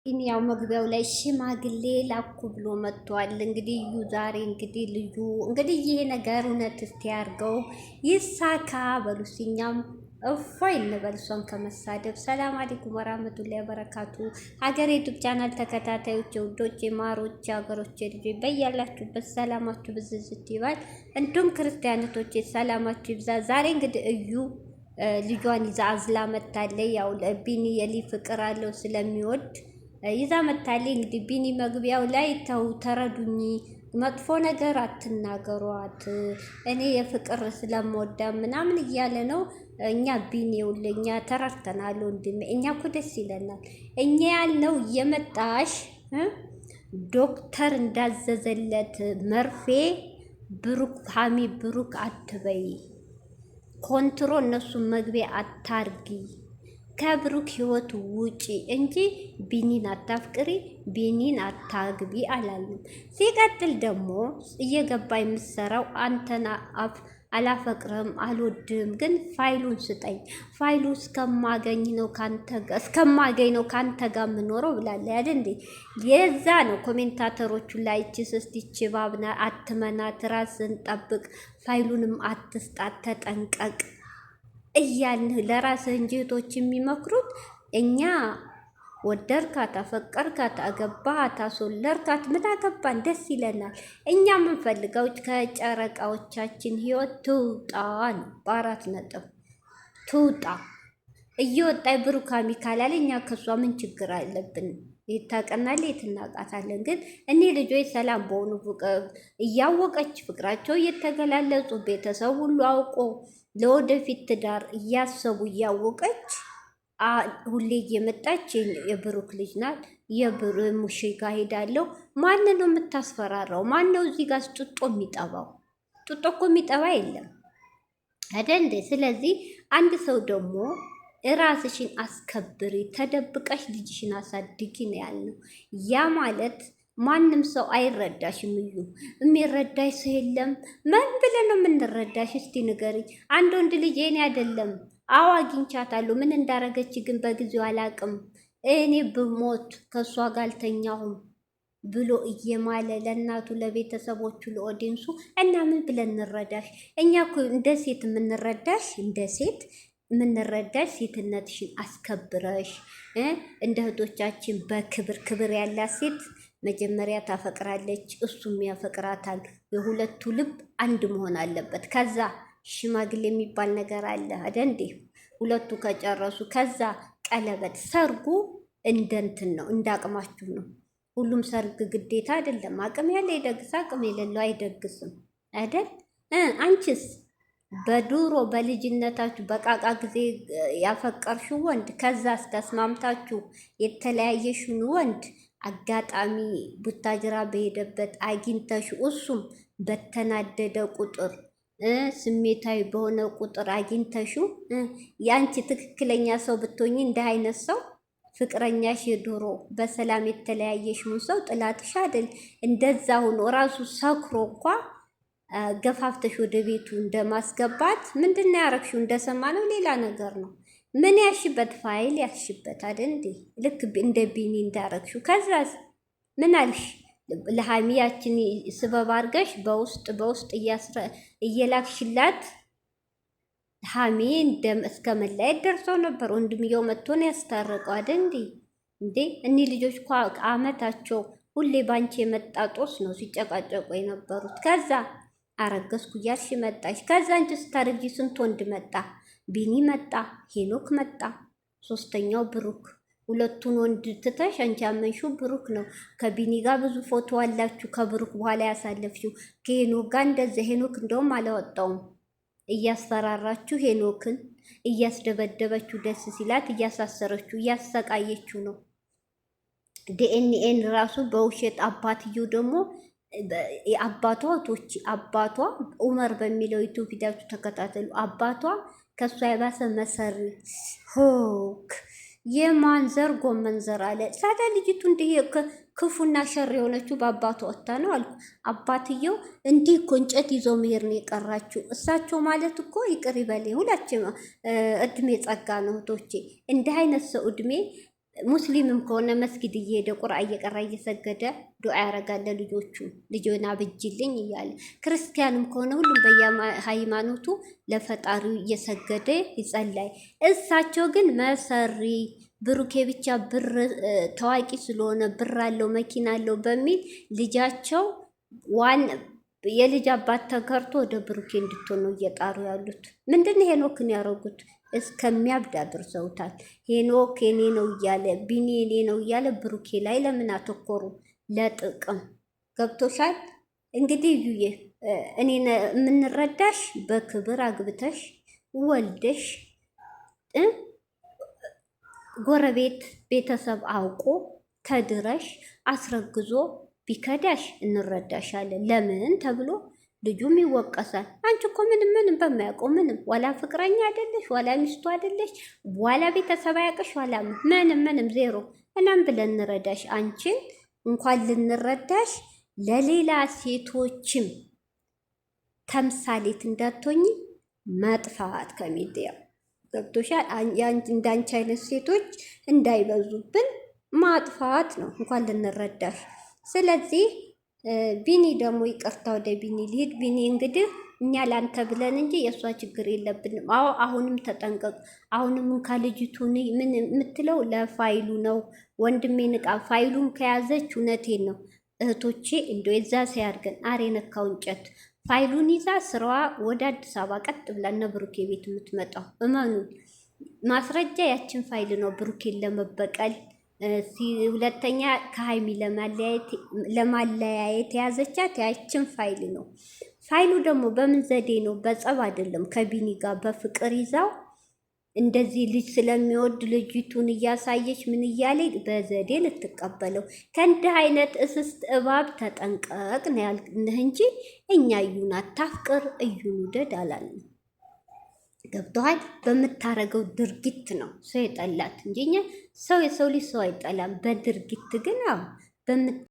ያው መግቢያው ላይ ሽማግሌ ላኩ ብሎ መጥቷል። እንግዲህ እዩ ዛሬ እንግዲህ ልዩ እንግዲህ ይሄ ነገር እውነት እስቲ ያርገው ይሳካ በሉሲኛም እፎይ እንበል እሷን ከመሳደብ። ሰላም አለይኩም ወራህመቱላሂ ወበረካቱ። ሀገር ዩቲዩብ ቻናል ተከታታዮች ውዶች፣ ማሮች፣ ሀገሮች ልጆች በያላችሁበት ሰላማችሁ ብዝዝት ይባል። እንዲሁም ክርስቲያኖቶች ሰላማችሁ ይብዛ። ዛሬ እንግዲህ እዩ ልጇን ይዛ አዝላ መታለች። ያው ለቢኒ የሊ ፍቅር አለው ስለሚወድ ይዛ መታለች። እንግዲህ ቢኒ መግቢያው ላይ ተው ተረዱኝ፣ መጥፎ ነገር አትናገሯት፣ እኔ የፍቅር ስለምወዳ ምናምን እያለ ነው። እኛ ቢኒ እኛ ተረድተናል ወንድሜ፣ እኛ እኮ ደስ ይለናል። እኛ ያልነው እየመጣሽ ዶክተር እንዳዘዘለት መርፌ ብሩክ ሀሚ ብሩክ አትበይ፣ ኮንትሮል እነሱን መግቢያ አታርጊ፣ ከብሩክ ህይወት ውጪ እንጂ ቢኒን አታፍቅሪ፣ ቢኒን አታግቢ አላለም። ሲቀጥል ደግሞ እየገባ የምትሰራው አንተና አላፈቅርም አልወድም፣ ግን ፋይሉን ስጠኝ፣ ፋይሉ እስከማገኝ ነው ካንተ ጋር የምኖረው ብላለች አይደል እንዴ? የዛ ነው ኮሜንታተሮቹ ላይ እቺ ባብና አትመናት፣ ራስን ጠብቅ፣ ፋይሉንም አትስጣት፣ ተጠንቀቅ እያልን ለራስህ እንጂ እህቶች የሚመክሩት። እኛ ወደድካት፣ አፈቀርካት፣ አገባሃት፣ አስወለድካት ምን አገባን? ደስ ይለናል። እኛ የምንፈልገው ከጨረቃዎቻችን ህይወት ትውጣ ነው። በአራት ነጥብ ትውጣ። እየወጣ ብሩካሚ ካላለ እኛ ከሷ ምን ችግር አለብን? ይታቀናል፣ የትናቃታለን። ግን እኔ ልጆች ሰላም በሆኑ እያወቀች ፍቅራቸው እየተገላለጹ ቤተሰብ ሁሉ አውቆ ለወደፊት ትዳር እያሰቡ እያወቀች ሁሌ እየመጣች የብሩክ ልጅ ናት፣ ሙሼ ጋር ሄዳለሁ። ማን ነው የምታስፈራራው? ማን ነው እዚህ ጋር ጡጦ የሚጠባው? ጡጦ እኮ የሚጠባ የለም አይደል እንዴ? ስለዚህ አንድ ሰው ደግሞ ራስሽን አስከብሪ፣ ተደብቀሽ ልጅሽን አሳድጊ ነው ያልነው። ያ ማለት ማንም ሰው አይረዳሽም። እዩ የሚረዳሽ ሰው የለም። ምን ብለን ነው የምንረዳሽ? እስቲ ንገሪኝ። አንድ ወንድ ልጅ እኔ አይደለም አዎ አግኝቻታለሁ፣ ምን እንዳረገች ግን በጊዜው አላቅም፣ እኔ ብሞት ከእሷ ጋር አልተኛሁም ብሎ እየማለ ለእናቱ ለቤተሰቦቹ ለኦዲንሱ እና ምን ብለን እንረዳሽ? እኛ እኮ እንደ ሴት የምንረዳሽ ሴትነትሽን አስከብረሽ እንደ እህቶቻችን ክብር ያላት ሴት መጀመሪያ ታፈቅራለች፣ እሱም ያፈቅራታል። የሁለቱ ልብ አንድ መሆን አለበት። ከዛ ሽማግሌ የሚባል ነገር አለ አይደል እንዴ? ሁለቱ ከጨረሱ ከዛ ቀለበት። ሰርጉ እንደንትን ነው፣ እንዳቅማችሁ ነው። ሁሉም ሰርግ ግዴታ አይደለም። አቅም ያለ ይደግስ፣ አቅም የሌለው አይደግስም አይደል? አንቺስ በዱሮ በልጅነታችሁ በቃቃ ጊዜ ያፈቀርሽው ወንድ ከዛ ተስማምታችሁ የተለያየሽውን ወንድ አጋጣሚ ቡታጅራ በሄደበት አግኝተሽ እሱም በተናደደ ቁጥር ስሜታዊ በሆነ ቁጥር አግኝተሹ ያንቺ ትክክለኛ ሰው ብትሆኚ እንደ አይነት ሰው ፍቅረኛሽ የዶሮ በሰላም የተለያየሽውን ሰው ጥላትሽ አይደል? እንደዛ ሆኖ ራሱ ሰክሮ እንኳ ገፋፍተሽ ወደ ቤቱ እንደማስገባት ምንድን ነው ያረግሽው? እንደሰማ ነው ሌላ ነገር ነው። ምን ያሽበት ፋይል ያሽበት አይደል እንዴ? ልክ እንደ ቢኒ እንዳረግሽው። ከዛስ ምን አልሽ? ለሃሚያችን ስበብ አድርገሽ በውስጥ እየላክሽላት ሃሚ እስከ መለያየት ደርሰው ነበር። ወንድምየው መጥቶን ያስታረቀው አይደል እንዴ? እኒህ ልጆች እኮ አመታቸው ሁሌ ባንቺ የመጣ ጦስ ነው ሲጨቃጨቁ የነበሩት። ከዛ አረገዝኩ እያልሽ መጣሽ። ከዛ አንቺ ስታረጊ ስንት ወንድ መጣ? ቢኒ መጣ፣ ሄኖክ መጣ፣ ሶስተኛው ብሩክ። ሁለቱን ወንድ ትተሽ አንቺ ያመንሽው ብሩክ ነው። ከቢኒ ጋር ብዙ ፎቶ አላችሁ፣ ከብሩክ በኋላ ያሳለፍሽው። ከሄኖክ ጋር እንደዚያ ሄኖክ እንደውም አላወጣውም። እያስፈራራችሁ ሄኖክን እያስደበደበችው፣ ደስ ሲላት እያሳሰረችው፣ እያሰቃየችው ነው። ዲኤንኤን ራሱ በውሸት አባትየው ደግሞ አባቷ ኡመር በሚለው ዩቱብ ቪዲዮቹ ተከታተሉ። አባቷ ከሷ የባሰ መሰሪ ሆክ የማንዘር ጎመንዘር አለ። ሳዳ ልጅቱ እንዲህ ክፉና ሸር የሆነችው በአባቷ ወጥታ ነው አልኩ። አባትየው እንዲህ እኮ እንጨት ይዞ መሄድ ነው የቀራችው። እሳቸው ማለት እኮ ይቅር ይበል፣ ሁላችን እድሜ ጸጋ ነው እህቶቼ። እንዲህ አይነት ሰው እድሜ ሙስሊምም ከሆነ መስጊድ እየሄደ ቁርአ እየቀራ እየሰገደ ዱዓ ያረጋል ለልጆቹ ልጆና ብጅልኝ እያለ። ክርስቲያንም ከሆነ ሁሉም በየሃይማኖቱ ለፈጣሪው እየሰገደ ይጸላይ። እሳቸው ግን መሰሪ ብሩኬ ብቻ ብር ታዋቂ ስለሆነ ብር አለው መኪና አለው በሚል ልጃቸው ዋን የልጅ አባት ተከርቶ ወደ ብሩኬ እንድትሆን ነው እየጣሩ ያሉት። ምንድን ሄኖክን ያረጉት እስከሚያብድ አድርሰውታል። ሄኖክ የኔ ነው እያለ ቢኒ የኔ ነው እያለ ብሩኬ ላይ ለምን አተኮሩ? ለጥቅም ገብቶሻል። እንግዲህ ዩዬ እኔ የምንረዳሽ በክብር አግብተሽ ወልደሽ ጎረቤት ቤተሰብ አውቆ ተድረሽ አስረግዞ ቢከዳሽ እንረዳሻለን። ለምን ተብሎ ልጁም ይወቀሳል። አንቺ እኮ ምንም በማያውቀው ምንም ዋላ ፍቅረኛ አይደለሽ፣ ዋላ ሚስቱ አይደለሽ፣ ዋላ ቤተሰብ አያውቅሽ፣ ዋላ ምንም ዜሮ። እናም ብለን እንረዳሽ። አንቺን እንኳን ልንረዳሽ ለሌላ ሴቶችም ተምሳሌት እንዳትሆኝ መጥፋት ከሚዲያ ገብቶሻል። እንዳንቺ አይነት ሴቶች እንዳይበዙብን ማጥፋት ነው እንኳን ልንረዳሽ። ስለዚህ ቢኒ ደግሞ ይቅርታ ወደ ቢኒ ሊሄድ። ቢኒ እንግዲህ እኛ ላንተ ብለን እንጂ የእሷ ችግር የለብንም። አዎ አሁንም ተጠንቀቅ። አሁንም ከልጅቱን ምን የምትለው ለፋይሉ ነው ወንድሜ ንቃ። ፋይሉን ከያዘች እውነቴን ነው እህቶቼ፣ እንደ የዛ ሲያርገን አሬ ነካው እንጨት። ፋይሉን ይዛ ስራዋ ወደ አዲስ አበባ ቀጥ ብላ እነ ብሩኬ ቤት የምትመጣው እመኑ። ማስረጃ ያችን ፋይል ነው ብሩኬን ለመበቀል። ሁለተኛ ከሀይሚ ለማለያየት የያዘቻት ያችን ፋይል ነው። ፋይሉ ደግሞ በምን ዘዴ ነው? በጸብ አይደለም። ከቢኒ ጋር በፍቅር ይዛው እንደዚህ ልጅ ስለሚወድ ልጅቱን እያሳየች ምን እያለ በዘዴ ልትቀበለው። ከእንዲህ አይነት እስስት እባብ ተጠንቀቅ ነው ያልንህ እንጂ እኛ እዩን አታፍቅር እዩን ውደድ አላልንም። ገብቶሃል? በምታረገው ድርጊት ነው ሰው የጠላት እንጂ ሰው የሰው ልጅ ሰው አይጠላም። በድርጊት ግን